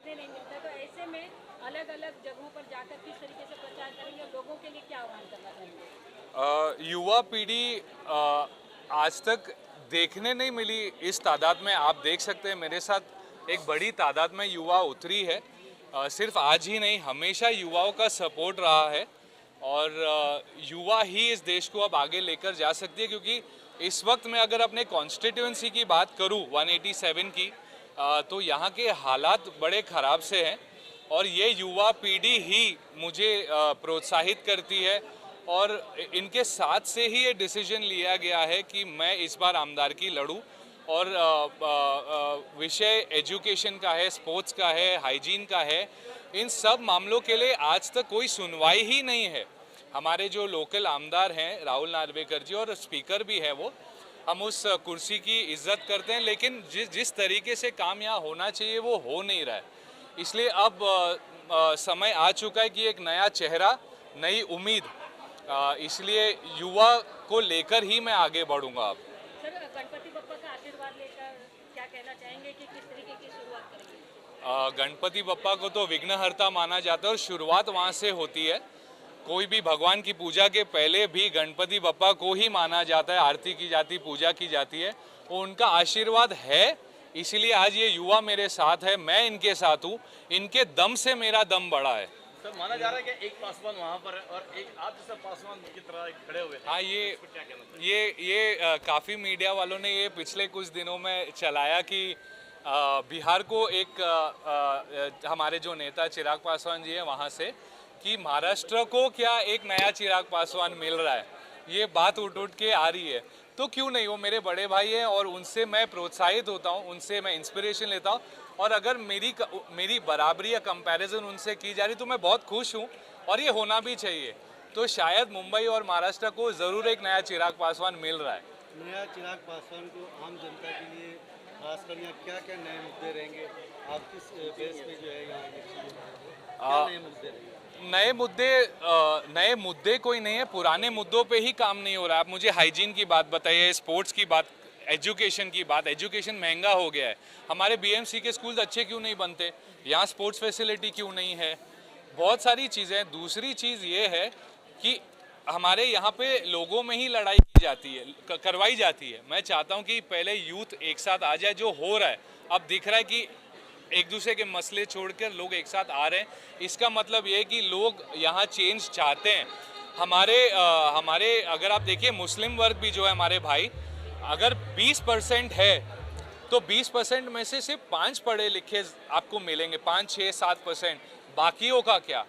देखने नहीं मिलता, तो ऐसे में अलग अलग जगहों पर जाकर किस तरीके से प्रचार करेंगे, लोगों के लिए क्या आह्वान करना चाहेंगे? युवा पीढ़ी आज तक देखने नहीं मिली इस तादाद में। आप देख सकते हैं मेरे साथ एक बड़ी तादाद में युवा उतरी है। सिर्फ आज ही नहीं, हमेशा युवाओं का सपोर्ट रहा है और युवा ही इस देश को अब आगे लेकर जा सकती है। क्योंकि इस वक्त मैं अगर अपने कॉन्स्टिट्यूंसी की बात करूं 187 की, तो यहाँ के हालात बड़े ख़राब से हैं और ये युवा पीढ़ी ही मुझे प्रोत्साहित करती है और इनके साथ से ही ये डिसीजन लिया गया है कि मैं इस बार आमदारकी लड़ूं। और विषय एजुकेशन का है, स्पोर्ट्स का है, हाइजीन का है, इन सब मामलों के लिए आज तक कोई सुनवाई ही नहीं है। हमारे जो लोकल आमदार हैं राहुल नार्वेकर जी और स्पीकर भी है वो, हम उस कुर्सी की इज्जत करते हैं, लेकिन जिस तरीके से काम यहाँ होना चाहिए वो हो नहीं रहा है। इसलिए अब समय आ चुका है कि एक नया चेहरा, नई उम्मीद, इसलिए युवा को लेकर ही मैं आगे बढ़ूंगा। अब सर, गणपति बप्पा का आशीर्वाद लेकर क्या कहना चाहेंगे कि किस तरीके की शुरुआत करेंगे? गणपति बप्पा को तो विघ्नहर्ता माना जाता है और शुरुआत वहाँ से होती है। कोई भी भगवान की पूजा के पहले भी गणपति बप्पा को ही माना जाता है, आरती की जाती, पूजा की जाती है। वो उनका आशीर्वाद है, इसीलिए आज ये युवा मेरे साथ है, मैं इनके साथ हूँ। इनके दम से मेरा दम बढ़ा है। सर, माना जा रहा है कि एक पासवान वहाँ पर है और एक आप जैसा पासवान की तरह खड़े हुए हैं। हाँ, क्या कहना ये काफ़ी मीडिया वालों ने ये पिछले कुछ दिनों में चलाया कि बिहार को एक हमारे जो नेता चिराग पासवान जी हैं वहाँ से, कि महाराष्ट्र को क्या एक नया चिराग पासवान मिल रहा है, ये बात उठ के आ रही है। तो क्यों नहीं, वो मेरे बड़े भाई हैं और उनसे मैं प्रोत्साहित होता हूँ, उनसे मैं इंस्पिरेशन लेता हूँ। और अगर मेरी बराबरी या कंपैरिजन उनसे की जा रही तो मैं बहुत खुश हूँ और ये होना भी चाहिए। तो शायद मुंबई और महाराष्ट्र को ज़रूर एक नया चिराग पासवान मिल रहा है। नया चिराग पासवान को आम जनता के लिए खासकर यहाँ क्या क्या नए मुद्दे रहेंगे? आप किस बेस पे जो है यहाँ क्या नए मुद्दे रहेंगे? नए मुद्दे कोई नहीं है, पुराने मुद्दों पे ही काम नहीं हो रहा है। आप मुझे हाइजीन की बात बताइए, स्पोर्ट्स की बात, एजुकेशन की बात। एजुकेशन महंगा हो गया है, हमारे बीएमसी के स्कूल अच्छे क्यों नहीं बनते, यहाँ स्पोर्ट्स फैसिलिटी क्यों नहीं है, बहुत सारी चीज़ें। दूसरी चीज़ ये है कि हमारे यहाँ पे लोगों में ही लड़ाई की जाती है, करवाई जाती है। मैं चाहता हूँ कि पहले यूथ एक साथ आ जाए, जो हो रहा है अब दिख रहा है कि एक दूसरे के मसले छोड़कर लोग एक साथ आ रहे हैं। इसका मतलब ये है कि लोग यहाँ चेंज चाहते हैं। हमारे अगर आप देखिए मुस्लिम वर्ग भी जो है हमारे भाई, अगर 20% है तो 20% में से सिर्फ 5 पढ़े लिखे आपको मिलेंगे, 5, 6, 7%। बाकियों का क्या,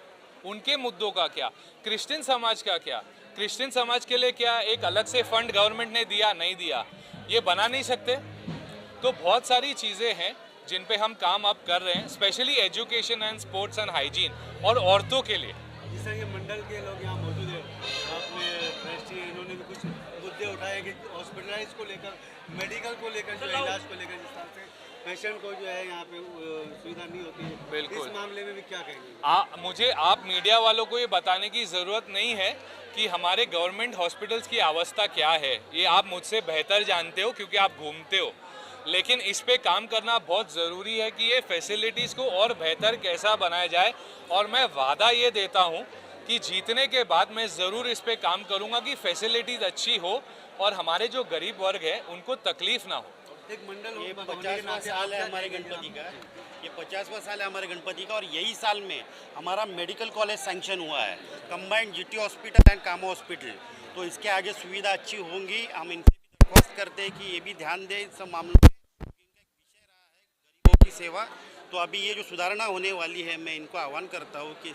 उनके मुद्दों का क्या, क्रिश्चियन समाज का क्या? क्रिश्चियन समाज के लिए क्या एक अलग से फंड गवर्नमेंट ने दिया? नहीं दिया, ये बना नहीं सकते। तो बहुत सारी चीज़ें हैं जिन पे हम काम अब कर रहे हैं, specially education and sports and hygiene और औरतों के लिए। जिस तरह ये मंडल के लोग यहाँ मौजूद हैं, अपने ट्रस्टी, इन्होंने भी कुछ मुद्दे उठाए कि हॉस्पिटलाइज को लेकर, मेडिकल को लेकर, जो इलाज को लेकर, जिस तरह से पेशेंट को जो है यहाँ पे सुविधा नहीं होती है, बिल्कुल। इस मामले में भी क्या कहेंगे? आप मीडिया वालों को ये बताने की ज़रूरत नहीं है कि हमारे गवर्नमेंट हॉस्पिटल्स की अवस्था क्या है। ये आप मुझसे बेहतर जानते हो क्योंकि आप घूमते हो। लेकिन इस पे काम करना बहुत ज़रूरी है कि ये फैसिलिटीज़ को और बेहतर कैसा बनाया जाए। और मैं वादा ये देता हूँ कि जीतने के बाद मैं ज़रूर इस पे काम करूँगा कि फैसिलिटीज़ अच्छी हो और हमारे जो गरीब वर्ग है उनको तकलीफ़ ना हो। एक मंडल ये 50वां साल है हमारे गणपति का, ये 50वां साल है हमारे गणपति का और यही साल में हमारा मेडिकल कॉलेज सैंक्शन हुआ है, combined GT hospital and Cama hospital. तो इसके आगे सुविधा अच्छी होंगी। हम इनसे भी दरख्वास्त करते हैं कि ये भी ध्यान दें इस सब मामलों में, क्योंकि इनका एक विषय रहा है गरीबों की सेवा। तो अभी ये जो सुधारणा होने वाली है, मैं इनको आह्वान करता हूँ कि